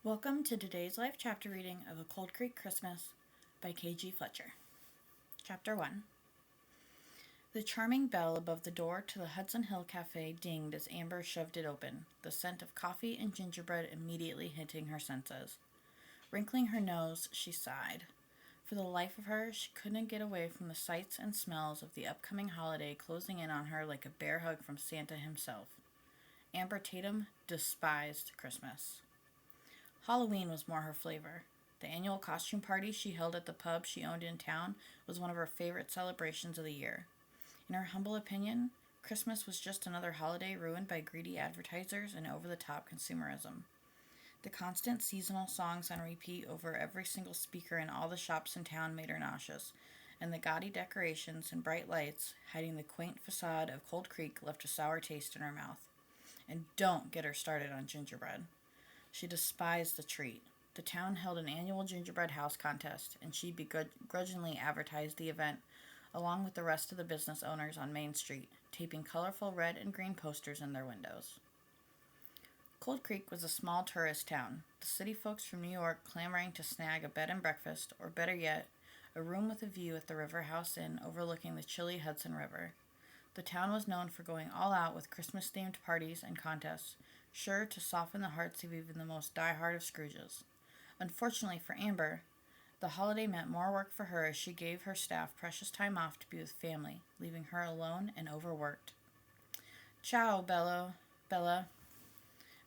Welcome to today's life chapter reading of A Cold Creek Christmas by K.G. Fletcher. Chapter 1. The charming bell above the door to the Hudson Hill Cafe dinged as Amber shoved it open, the scent of coffee and gingerbread immediately hitting her senses. Wrinkling her nose, she sighed. For the life of her, she couldn't get away from the sights and smells of the upcoming holiday closing in on her like a bear hug from Santa himself. Amber Tatum despised Christmas. Halloween was more her flavor. The annual costume party she held at the pub she owned in town was one of her favorite celebrations of the year. In her humble opinion, Christmas was just another holiday ruined by greedy advertisers and over-the-top consumerism. The constant seasonal songs on repeat over every single speaker in all the shops in town made her nauseous, and the gaudy decorations and bright lights hiding the quaint facade of Cold Creek left a sour taste in her mouth. And don't get her started on gingerbread. She despised the treat. The town held an annual gingerbread house contest, and she begrudgingly advertised the event, along with the rest of the business owners on Main Street, taping colorful red and green posters in their windows. Cold Creek was a small tourist town, the city folks from New York clamoring to snag a bed and breakfast, or better yet, a room with a view at the River House Inn overlooking the chilly Hudson River. The town was known for going all out with Christmas-themed parties and contests, sure to soften the hearts of even the most die-hard of Scrooges. Unfortunately for Amber, the holiday meant more work for her as she gave her staff precious time off to be with family, leaving her alone and overworked. "Ciao, Bella,"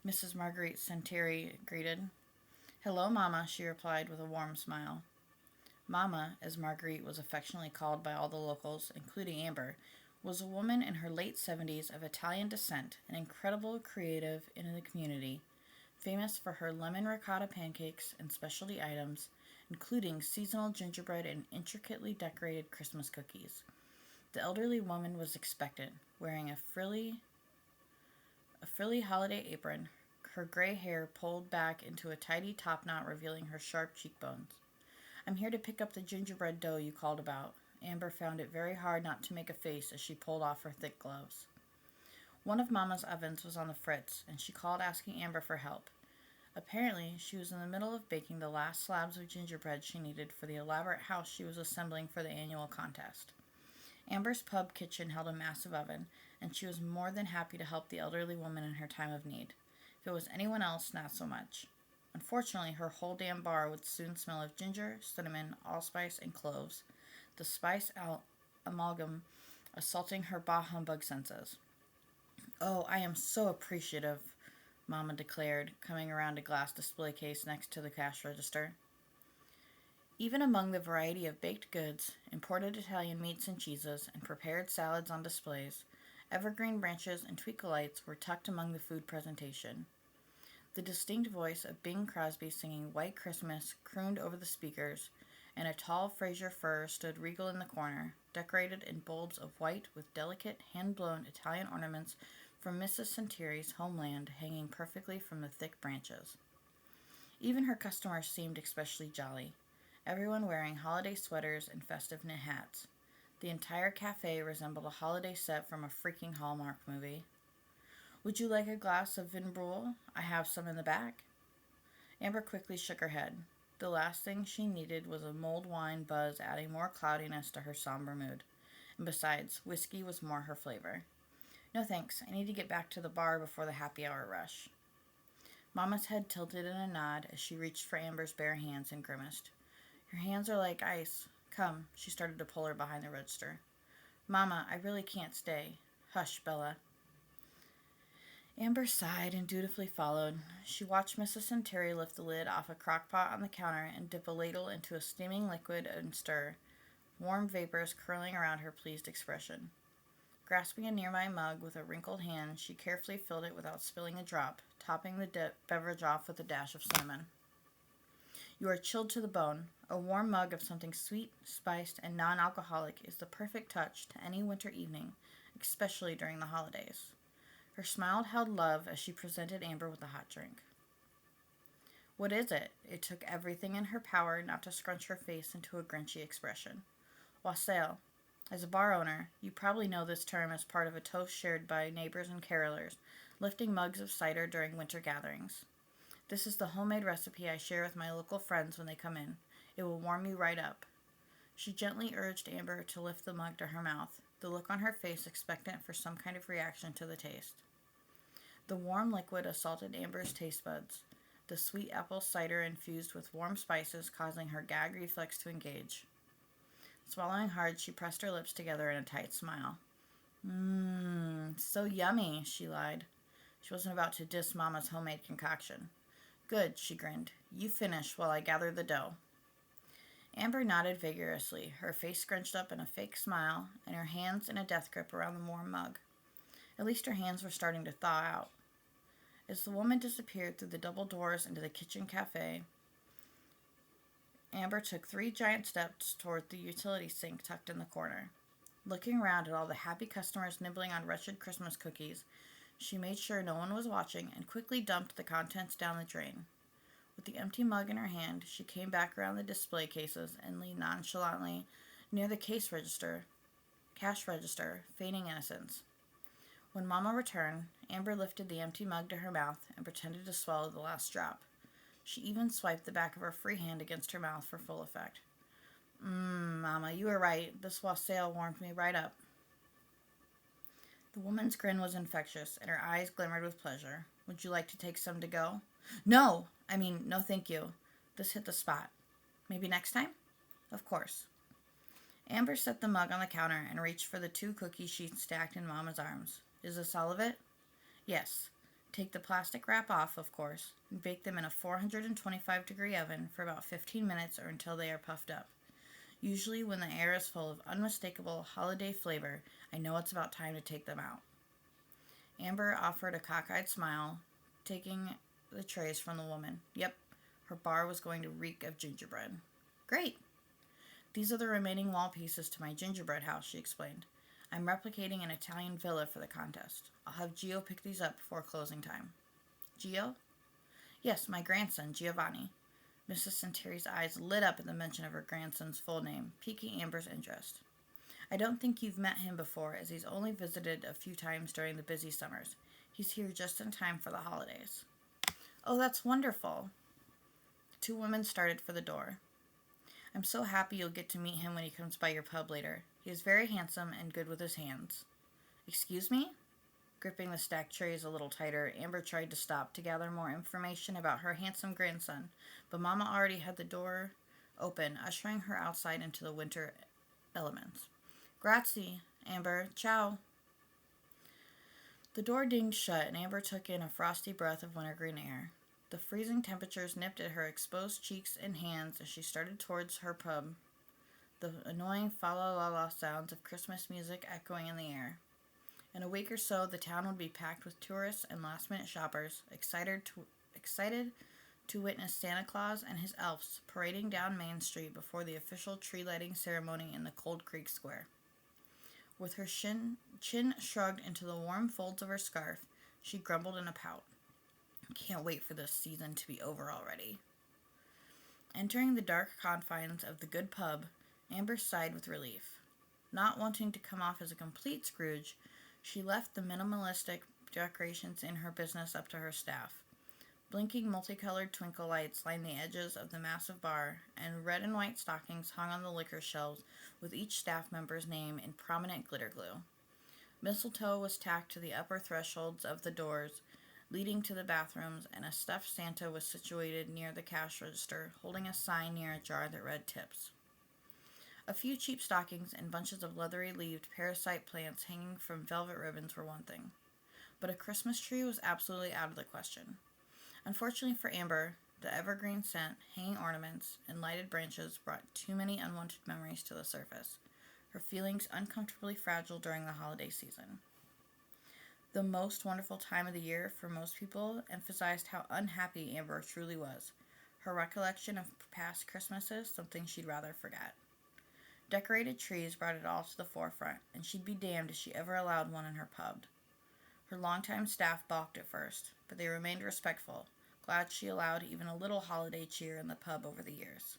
Mrs. Marguerite Sentieri greeted. "Hello, Mama," she replied with a warm smile. Mama, as Marguerite was affectionately called by all the locals, including Amber, was a woman in her late 70s of Italian descent, an incredible creative in the community, famous for her lemon ricotta pancakes and specialty items, including seasonal gingerbread and intricately decorated Christmas cookies. The elderly woman was expectant, wearing a frilly holiday apron, her gray hair pulled back into a tidy topknot revealing her sharp cheekbones. "I'm here to pick up the gingerbread dough you called about." Amber found it very hard not to make a face as she pulled off her thick gloves. One of Mama's ovens was on the fritz, and she called asking Amber for help. Apparently, she was in the middle of baking the last slabs of gingerbread she needed for the elaborate house she was assembling for the annual contest. Amber's pub kitchen held a massive oven, and she was more than happy to help the elderly woman in her time of need. If it was anyone else, not so much. Unfortunately, her whole damn bar would soon smell of ginger, cinnamon, allspice, and cloves, the amalgam assaulting her bah humbug senses. "Oh, I am so appreciative," Mama declared, coming around a glass display case next to the cash register. Even among the variety of baked goods, imported Italian meats and cheeses, and prepared salads on displays, evergreen branches and twinkle lights were tucked among the food presentation. The distinct voice of Bing Crosby singing White Christmas crooned over the speakers, and a tall Fraser fir stood regal in the corner, decorated in bulbs of white with delicate, hand-blown Italian ornaments from Mrs. Sentieri's homeland hanging perfectly from the thick branches. Even her customers seemed especially jolly, everyone wearing holiday sweaters and festive knit hats. The entire cafe resembled a holiday set from a freaking Hallmark movie. "Would you like a glass of vin brule? I have some in the back." Amber quickly shook her head. The last thing she needed was a mulled wine buzz adding more cloudiness to her somber mood. And besides, whiskey was more her flavor. "No thanks, I need to get back to the bar before the happy hour rush." Mama's head tilted in a nod as she reached for Amber's bare hands and grimaced. "Your hands are like ice. Come," she started to pull her behind the register. "Mama, I really can't stay." "Hush, Bella." Amber sighed and dutifully followed. She watched Mrs. Sentieri lift the lid off a crock pot on the counter and dip a ladle into a steaming liquid and stir, warm vapors curling around her pleased expression. Grasping a nearby mug with a wrinkled hand, she carefully filled it without spilling a drop, topping the beverage off with a dash of cinnamon. "You are chilled to the bone. A warm mug of something sweet, spiced, and non-alcoholic is the perfect touch to any winter evening, especially during the holidays." Her smile held love as she presented Amber with a hot drink. "What is it?" It took everything in her power not to scrunch her face into a grinchy expression. "Wassail. As a bar owner, you probably know this term as part of a toast shared by neighbors and carolers, lifting mugs of cider during winter gatherings. This is the homemade recipe I share with my local friends when they come in. It will warm you right up." She gently urged Amber to lift the mug to her mouth, the look on her face expectant for some kind of reaction to the taste. The warm liquid assaulted Amber's taste buds, the sweet apple cider infused with warm spices causing her gag reflex to engage. Swallowing hard, she pressed her lips together in a tight smile. So yummy," she lied. She wasn't about to diss Mama's homemade concoction. "Good," she grinned. "You finish while I gather the dough." Amber nodded vigorously, her face scrunched up in a fake smile, and her hands in a death grip around the warm mug. At least her hands were starting to thaw out. As the woman disappeared through the double doors into the kitchen cafe, Amber took 3 giant steps toward the utility sink tucked in the corner. Looking around at all the happy customers nibbling on wretched Christmas cookies, she made sure no one was watching and quickly dumped the contents down the drain. With the empty mug in her hand, she came back around the display cases and leaned nonchalantly near the cash register, feigning innocence. When Mama returned, Amber lifted the empty mug to her mouth and pretended to swallow the last drop. She even swiped the back of her free hand against her mouth for full effect. Mama, you were right. This wassail warmed me right up." The woman's grin was infectious, and her eyes glimmered with pleasure. "Would you like to take some to go?" No, thank you. This hit the spot. Maybe next time?" "Of course." Amber set the mug on the counter and reached for the 2 cookie sheets stacked in Mama's arms. "Is this all of it?" "Yes. Take the plastic wrap off, of course, and bake them in a 425-degree oven for about 15 minutes or until they are puffed up. Usually when the air is full of unmistakable holiday flavor, I know it's about time to take them out." Amber offered a cockeyed smile, taking the trays from the woman. Yep, her bar was going to reek of gingerbread. "Great. These are the remaining wall pieces to my gingerbread house," she explained. "I'm replicating an Italian villa for the contest. I'll have Gio pick these up before closing time." "Gio?" "Yes, my grandson, Giovanni." Mrs. Santari's eyes lit up at the mention of her grandson's full name, piquing Amber's interest. "I don't think you've met him before, as he's only visited a few times during the busy summers. He's here just in time for the holidays." "Oh, that's wonderful." The 2 women started for the door. "I'm so happy you'll get to meet him when he comes by your pub later. He is very handsome and good with his hands." "Excuse me?" Gripping the stacked trays a little tighter, Amber tried to stop to gather more information about her handsome grandson, but Mama already had the door open, ushering her outside into the winter elements. "Grazie, Amber. Ciao." The door dinged shut, and Amber took in a frosty breath of wintergreen air. The freezing temperatures nipped at her exposed cheeks and hands as she started towards her pub, the annoying fa-la-la-la sounds of Christmas music echoing in the air. In a week or so, the town would be packed with tourists and last-minute shoppers, excited to witness Santa Claus and his elves parading down Main Street before the official tree-lighting ceremony in the Cold Creek Square. With her chin shrugged into the warm folds of her scarf, she grumbled in a pout. "Can't wait for this season to be over already." Entering the dark confines of the good pub, Amber sighed with relief. Not wanting to come off as a complete Scrooge, she left the minimalistic decorations in her business up to her staff. Blinking multicolored twinkle lights lined the edges of the massive bar, and red and white stockings hung on the liquor shelves with each staff member's name in prominent glitter glue. Mistletoe was tacked to the upper thresholds of the doors leading to the bathrooms, and a stuffed Santa was situated near the cash register, holding a sign near a jar that read "Tips." A few cheap stockings and bunches of leathery-leaved parasite plants hanging from velvet ribbons were one thing, but a Christmas tree was absolutely out of the question. Unfortunately for Amber, the evergreen scent, hanging ornaments, and lighted branches brought too many unwanted memories to the surface, her feelings uncomfortably fragile during the holiday season. The most wonderful time of the year for most people emphasized how unhappy Amber truly was. Her recollection of past Christmases, something she'd rather forget. Decorated trees brought it all to the forefront, and she'd be damned if she ever allowed one in her pub. Her longtime staff balked at first, but they remained respectful, glad she allowed even a little holiday cheer in the pub over the years.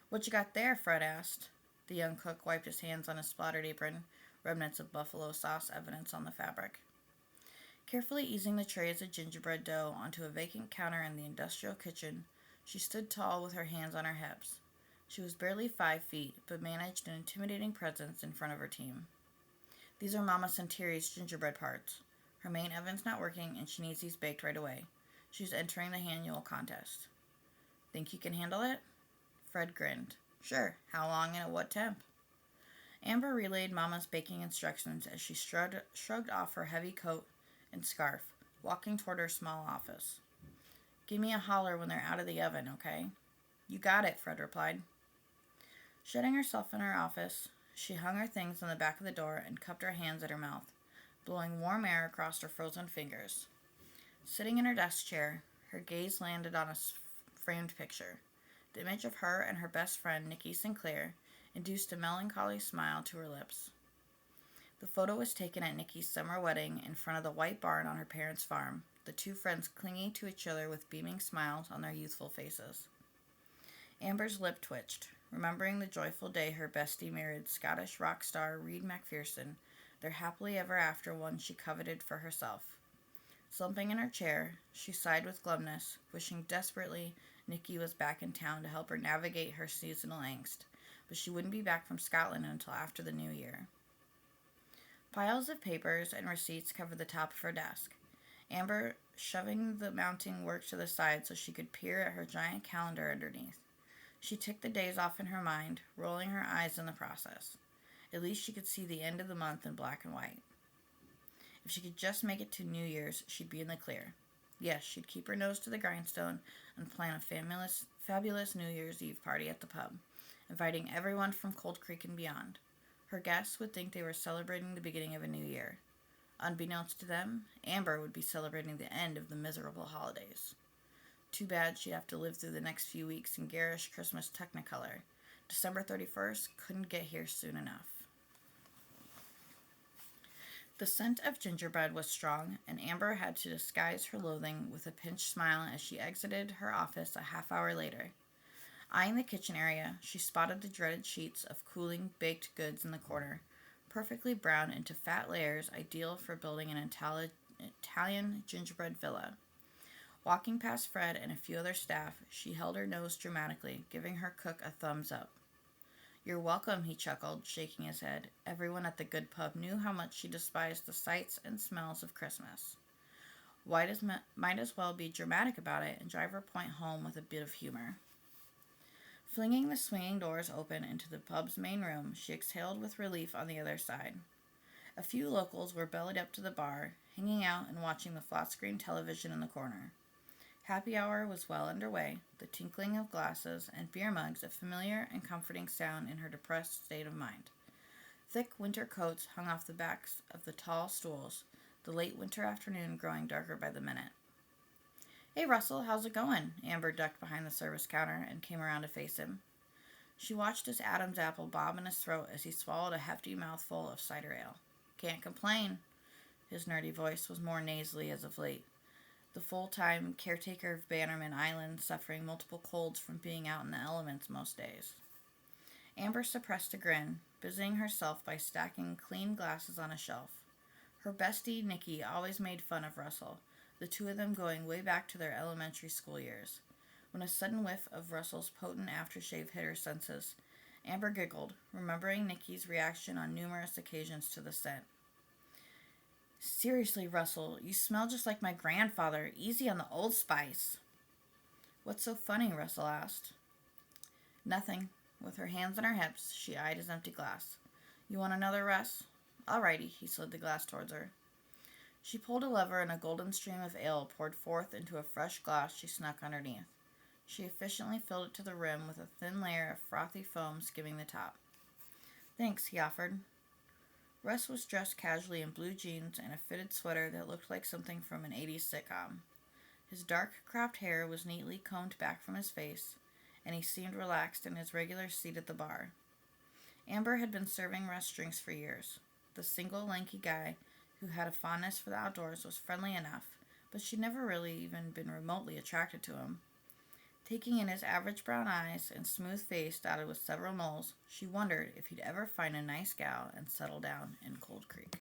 "What you got there?" Fred asked. The young cook wiped his hands on his splattered apron, remnants of buffalo sauce evidence on the fabric. Carefully easing the trays of gingerbread dough onto a vacant counter in the industrial kitchen, she stood tall with her hands on her hips. She was barely 5 feet, but managed an intimidating presence in front of her team. These are Mama Centauri's gingerbread parts. Her main oven's not working, and she needs these baked right away. She's entering the annual contest. Think you can handle it? Fred grinned. Sure. How long and at what temp? Amber relayed Mama's baking instructions as she shrugged off her heavy coat and scarf, walking toward her small office. Give me a holler when they're out of the oven, okay? You got it, Fred replied. Shutting herself in her office, she hung her things on the back of the door and cupped her hands at her mouth, blowing warm air across her frozen fingers. Sitting in her desk chair, her gaze landed on a framed picture. The image of her and her best friend, Nikki Sinclair, induced a melancholy smile to her lips. The photo was taken at Nikki's summer wedding in front of the white barn on her parents' farm, the two friends clinging to each other with beaming smiles on their youthful faces. Amber's lip twitched, remembering the joyful day her bestie married Scottish rock star Reed MacPherson, their happily ever after one she coveted for herself. Slumping in her chair, she sighed with glumness, wishing desperately Nikki was back in town to help her navigate her seasonal angst, but she wouldn't be back from Scotland until after the new year. Piles of papers and receipts covered the top of her desk, Amber shoving the mounting work to the side so she could peer at her giant calendar underneath. She ticked the days off in her mind, rolling her eyes in the process. At least she could see the end of the month in black and white. If she could just make it to New Year's, she'd be in the clear. Yes, she'd keep her nose to the grindstone and plan a fabulous New Year's Eve party at the pub, inviting everyone from Cold Creek and beyond. Her guests would think they were celebrating the beginning of a new year. Unbeknownst to them, Amber would be celebrating the end of the miserable holidays. Too bad she'd have to live through the next few weeks in garish Christmas technicolor. December 31st couldn't get here soon enough. The scent of gingerbread was strong, and Amber had to disguise her loathing with a pinched smile as she exited her office a half hour later. Eyeing the kitchen area, she spotted the dreaded sheets of cooling baked goods in the corner, perfectly brown into fat layers ideal for building an Italian gingerbread villa. Walking past Fred and a few other staff, she held her nose dramatically, giving her cook a thumbs up. You're welcome, he chuckled, shaking his head. Everyone at the good pub knew how much she despised the sights and smells of Christmas. Might as well be dramatic about it and drive her point home with a bit of humor. Flinging the swinging doors open into the pub's main room, she exhaled with relief on the other side. A few locals were bellied up to the bar, hanging out and watching the flat-screen television in the corner. Happy hour was well underway, the tinkling of glasses and beer mugs a familiar and comforting sound in her depressed state of mind. Thick winter coats hung off the backs of the tall stools, the late winter afternoon growing darker by the minute. Hey, Russell, how's it going? Amber ducked behind the service counter and came around to face him. She watched his Adam's apple bob in his throat as he swallowed a hefty mouthful of cider ale. Can't complain. His nerdy voice was more nasally as of late. The full-time caretaker of Bannerman Island suffering multiple colds from being out in the elements most days. Amber suppressed a grin, busying herself by stacking clean glasses on a shelf. Her bestie, Nikki, always made fun of Russell, the two of them going way back to their elementary school years. When a sudden whiff of Russell's potent aftershave hit her senses, Amber giggled, remembering Nikki's reaction on numerous occasions to the scent. Seriously, Russell, you smell just like my grandfather. Easy on the Old Spice. What's so funny? Russell asked. Nothing. With her hands on her hips, she eyed his empty glass. You want another, Russ? Alrighty, he slid the glass towards her. She pulled a lever and a golden stream of ale poured forth into a fresh glass she snuck underneath. She efficiently filled it to the rim with a thin layer of frothy foam skimming the top. Thanks, he offered. Russ was dressed casually in blue jeans and a fitted sweater that looked like something from an 80s sitcom. His dark, cropped hair was neatly combed back from his face, and he seemed relaxed in his regular seat at the bar. Amber had been serving Russ drinks for years. The single, lanky guy who had a fondness for the outdoors was friendly enough, but she'd never really even been remotely attracted to him. Taking in his average brown eyes and smooth face dotted with several moles, she wondered if he'd ever find a nice gal and settle down in Cold Creek.